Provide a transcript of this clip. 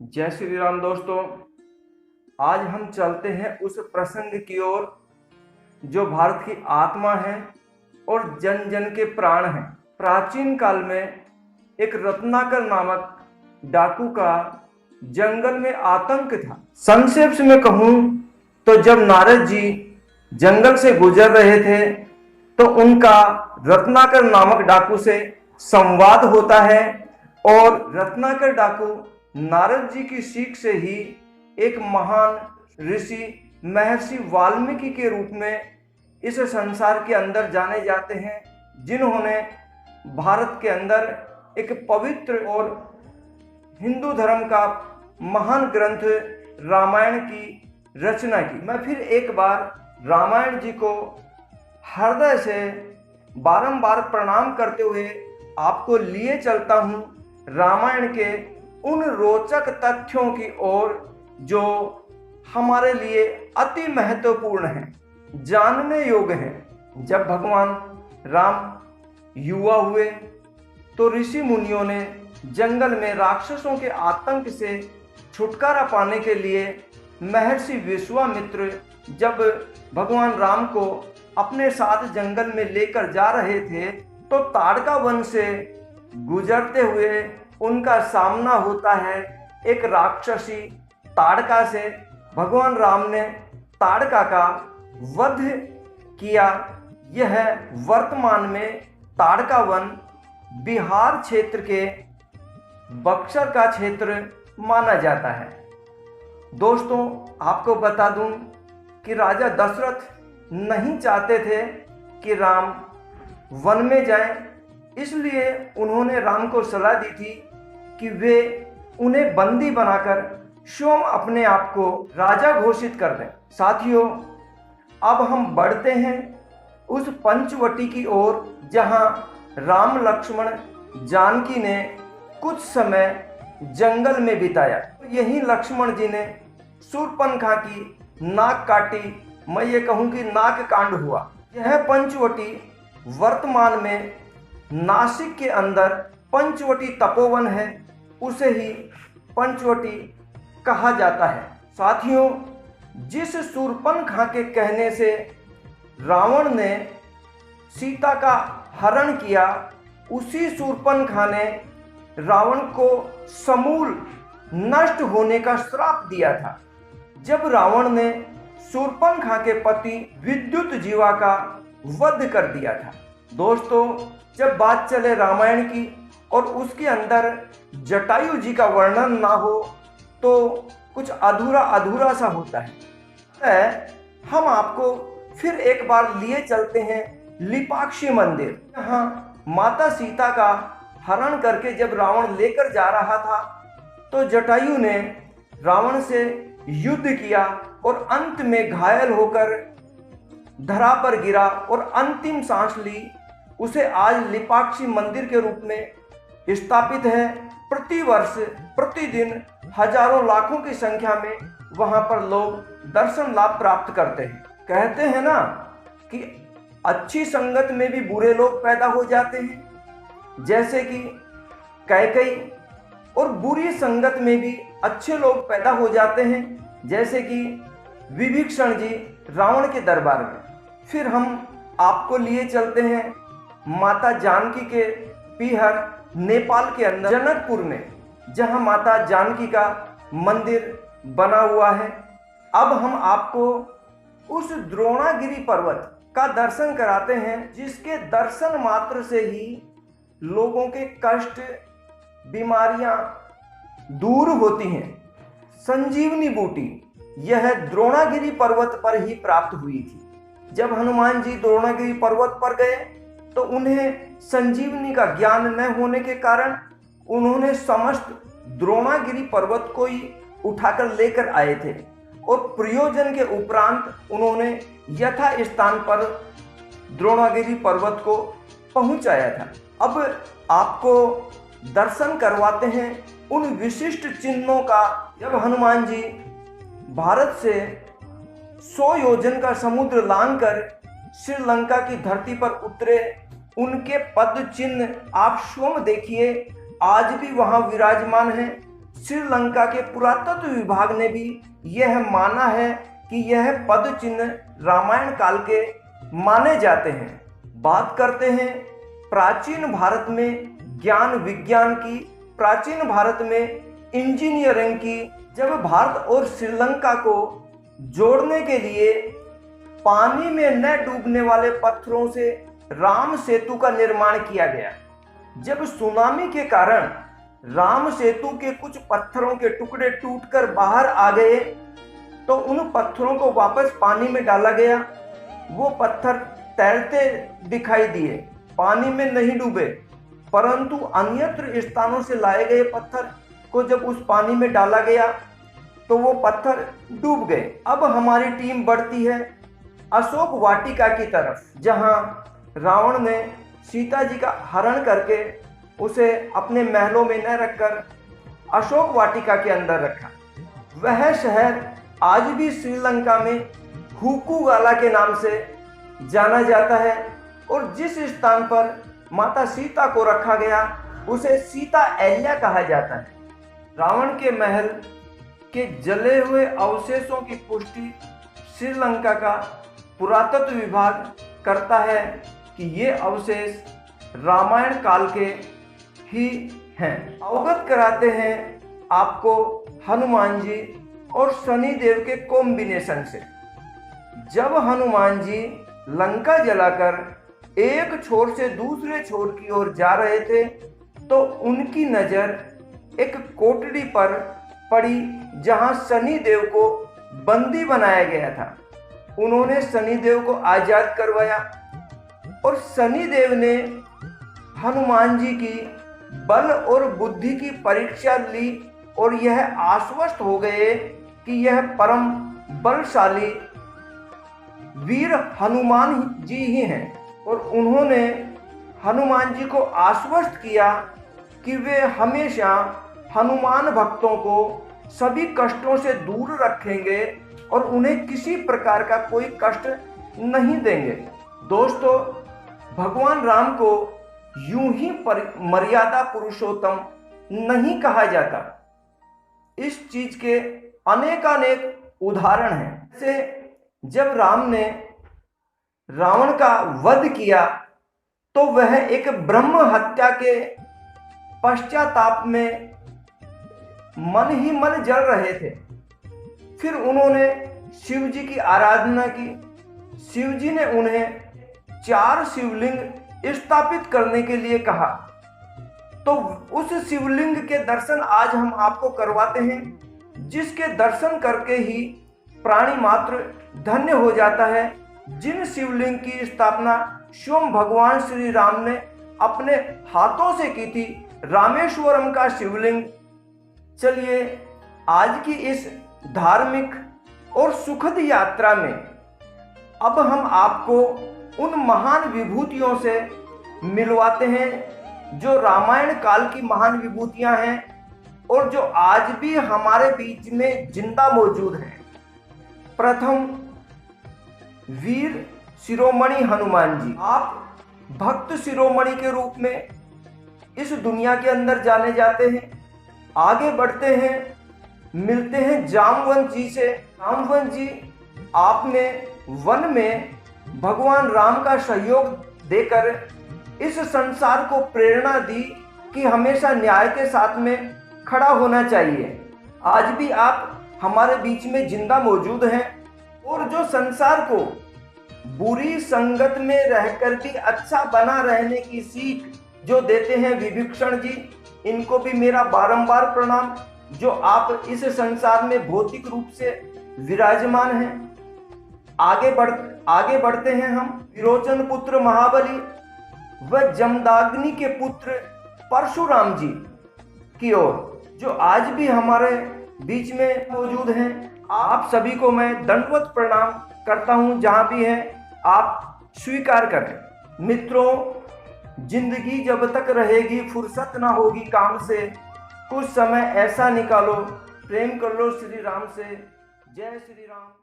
जय श्री राम दोस्तों। आज हम चलते हैं उस प्रसंग की ओर जो भारत की आत्मा है और जन जन के प्राण हैं। प्राचीन काल में एक रत्नाकर नामक डाकू का जंगल में आतंक था। संक्षेप में कहूं तो जब नारद जी जंगल से गुजर रहे थे तो उनका रत्नाकर नामक डाकू से संवाद होता है और रत्नाकर डाकू नारद जी की सीख से ही एक महान ऋषि महर्षि वाल्मीकि के रूप में इस संसार के अंदर जाने जाते हैं, जिन्होंने भारत के अंदर एक पवित्र और हिंदू धर्म का महान ग्रंथ रामायण की रचना की। मैं फिर एक बार रामायण जी को हृदय से बारंबार प्रणाम करते हुए आपको लिए चलता हूं रामायण के उन रोचक तथ्यों की ओर जो हमारे लिए अति महत्वपूर्ण हैं, जानने योग्य हैं। जब भगवान राम युवा हुए तो ऋषि मुनियों ने जंगल में राक्षसों के आतंक से छुटकारा पाने के लिए महर्षि विश्वामित्र जब भगवान राम को अपने साथ जंगल में लेकर जा रहे थे तो ताड़का वन से गुजरते हुए उनका सामना होता है एक राक्षसी ताड़का से। भगवान राम ने ताड़का का वध किया। यह वर्तमान में ताड़का वन बिहार क्षेत्र के बक्सर का क्षेत्र माना जाता है। दोस्तों, आपको बता दूं कि राजा दशरथ नहीं चाहते थे कि राम वन में जाएं, इसलिए उन्होंने राम को सलाह दी थी कि वे उन्हें बंदी बनाकर स्वयं अपने आप को राजा घोषित कर दें। साथियों, अब हम बढ़ते हैं उस पंचवटी की ओर जहां राम लक्ष्मण जानकी ने कुछ समय जंगल में बिताया। यही लक्ष्मण जी ने शूर्पणखा की नाक काटी, मैं ये कहूँ कि नाक कांड हुआ। यह पंचवटी वर्तमान में नासिक के अंदर पंचवटी तपोवन है, उसे ही पंचवटी कहा जाता है। साथियों, जिस शूर्पणखा के कहने से रावण ने सीता का हरण किया, उसी शूर्पणखा ने रावण को समूल नष्ट होने का श्राप दिया था। जब रावण ने शूर्पणखा के पति विद्युत जीवा का वध कर दिया था। दोस्तों, जब बात चले रामायण की और उसके अंदर जटायु जी का वर्णन ना हो तो कुछ अधूरा अधूरा सा होता है। हम आपको फिर एक बार लिए चलते हैं लिपाक्षी मंदिर। यहाँ माता सीता का हरण करके जब रावण लेकर जा रहा था तो जटायु ने रावण से युद्ध किया और अंत में घायल होकर धरा पर गिरा और अंतिम सांस ली। उसे आज लिपाक्षी मंदिर के रूप में स्थापित है। प्रतिवर्ष प्रतिदिन हजारों लाखों की संख्या में वहां पर लोग दर्शन लाभ प्राप्त करते हैं। कहते हैं ना कि अच्छी संगत में भी बुरे लोग पैदा हो जाते हैं, जैसे कि कैकेयी, और बुरी संगत में भी अच्छे लोग पैदा हो जाते हैं, जैसे कि विभीषण जी रावण के दरबार में। फिर हम आपको लिए चलते हैं माता जानकी के पीहर नेपाल के अंदर जनकपुर में, जहां माता जानकी का मंदिर बना हुआ है। अब हम आपको उस द्रोणागिरी पर्वत का दर्शन कराते हैं, जिसके दर्शन मात्र से ही लोगों के कष्ट बीमारियां दूर होती हैं। संजीवनी बूटी यह द्रोणागिरी पर्वत पर ही प्राप्त हुई थी। जब हनुमान जी द्रोणागिरी पर्वत पर गए तो उन्हें संजीवनी का ज्ञान न होने के कारण उन्होंने समस्त द्रोणागिरी पर्वत को ही उठाकर लेकर आए थे और प्रयोजन के उपरांत उन्होंने यथा स्थान पर द्रोणागिरी पर्वत को पहुंचाया था। अब आपको दर्शन करवाते हैं उन विशिष्ट चिन्हों का। जब हनुमान जी भारत से 100 योजन का समुद्र लांघकर श्रीलंका की धरती पर उतरे, उनके पद चिन्ह आप स्वयं देखिए, आज भी वहां विराजमान हैं। श्रीलंका के पुरातत्व विभाग ने भी यह माना है कि यह पद चिन्ह रामायण काल के माने जाते हैं। बात करते हैं प्राचीन भारत में ज्ञान विज्ञान की, प्राचीन भारत में इंजीनियरिंग की। जब भारत और श्रीलंका को जोड़ने के लिए पानी में न डूबने वाले पत्थरों से राम सेतु का निर्माण किया गया। जब सुनामी के कारण राम सेतु के कुछ पत्थरों के टुकड़े टूटकर बाहर आ गए तो उन पत्थरों को वापस पानी में डाला गया। वो पत्थर तैरते दिखाई दिए, पानी में नहीं डूबे, परंतु अन्यत्र स्थानों से लाए गए पत्थर को जब उस पानी में डाला गया तो वो पत्थर डूब गए। अब हमारी टीम बढ़ती है अशोक वाटिका की तरफ, जहां रावण ने सीता जी का हरण करके उसे अपने महलों में न रखकर अशोक वाटिका के अंदर रखा। वह शहर आज भी श्रीलंका में हुकुगाला के नाम से जाना जाता है और जिस स्थान पर माता सीता को रखा गया उसे सीता अहल्या कहा जाता है। रावण के महल के जले हुए अवशेषों की पुष्टि श्रीलंका का पुरातत्व विभाग करता है कि ये अवशेष रामायण काल के ही हैं। अवगत कराते हैं आपको हनुमान जी और शनिदेव के कॉम्बिनेशन से। जब हनुमान जी लंका जलाकर एक छोर से दूसरे छोर की ओर जा रहे थे तो उनकी नजर एक कोठरी पर पड़ी जहां शनिदेव को बंदी बनाया गया था। उन्होंने शनिदेव को आजाद करवाया और शनिदेव ने हनुमान जी की बल और बुद्धि की परीक्षा ली और यह आश्वस्त हो गए कि यह परम बलशाली वीर हनुमान जी ही हैं और उन्होंने हनुमान जी को आश्वस्त किया कि वे हमेशा हनुमान भक्तों को सभी कष्टों से दूर रखेंगे और उन्हें किसी प्रकार का कोई कष्ट नहीं देंगे। दोस्तों, भगवान राम को यूं ही मर्यादा पुरुषोत्तम नहीं कहा जाता। इस चीज के अनेकानेक उदाहरण हैं। जैसे जब राम ने रावण का वध किया तो वह एक ब्रह्म हत्या के पश्चाताप में मन ही मन जल रहे थे। फिर उन्होंने शिव जी की आराधना की। शिव जी ने उन्हें 4 शिवलिंग स्थापित करने के लिए कहा। तो उस शिवलिंग के दर्शन आज हम आपको करवाते हैं, जिसके दर्शन करके ही प्राणी मात्र धन्य हो जाता है। जिन शिवलिंग की स्थापना स्वयं भगवान श्री राम ने अपने हाथों से की थी, रामेश्वरम का शिवलिंग। चलिए आज की इस धार्मिक और सुखद यात्रा में अब हम आपको उन महान विभूतियों से मिलवाते हैं जो रामायण काल की महान विभूतियां हैं और जो आज भी हमारे बीच में जिंदा मौजूद हैं। प्रथम, वीर शिरोमणि हनुमान जी। आप भक्त शिरोमणि के रूप में इस दुनिया के अंदर जाने जाते हैं। आगे बढ़ते हैं, मिलते हैं जामवंत जी से। जामवंत जी, आपने वन में भगवान राम का सहयोग देकर इस संसार को प्रेरणा दी कि हमेशा न्याय के साथ में खड़ा होना चाहिए। आज भी आप हमारे बीच में जिंदा मौजूद हैं और जो संसार को बुरी संगत में रहकर भी अच्छा बना रहने की सीख जो देते हैं विभीषण जी, इनको भी मेरा बारंबार प्रणाम। जो आप इस संसार में भौतिक रूप से विराजमान हैं। आगे बढ़ते हैं हम विरोचन पुत्र महाबली व जमदाग्नि के पुत्र परशुराम जी की ओर, जो आज भी हमारे बीच में मौजूद हैं। आप सभी को मैं दंडवत प्रणाम करता हूं, जहां भी हैं आप स्वीकार करें। मित्रों, जिंदगी जब तक रहेगी फुर्सत ना होगी काम से, कुछ समय ऐसा निकालो, प्रेम कर लो श्री राम से। जय श्री राम।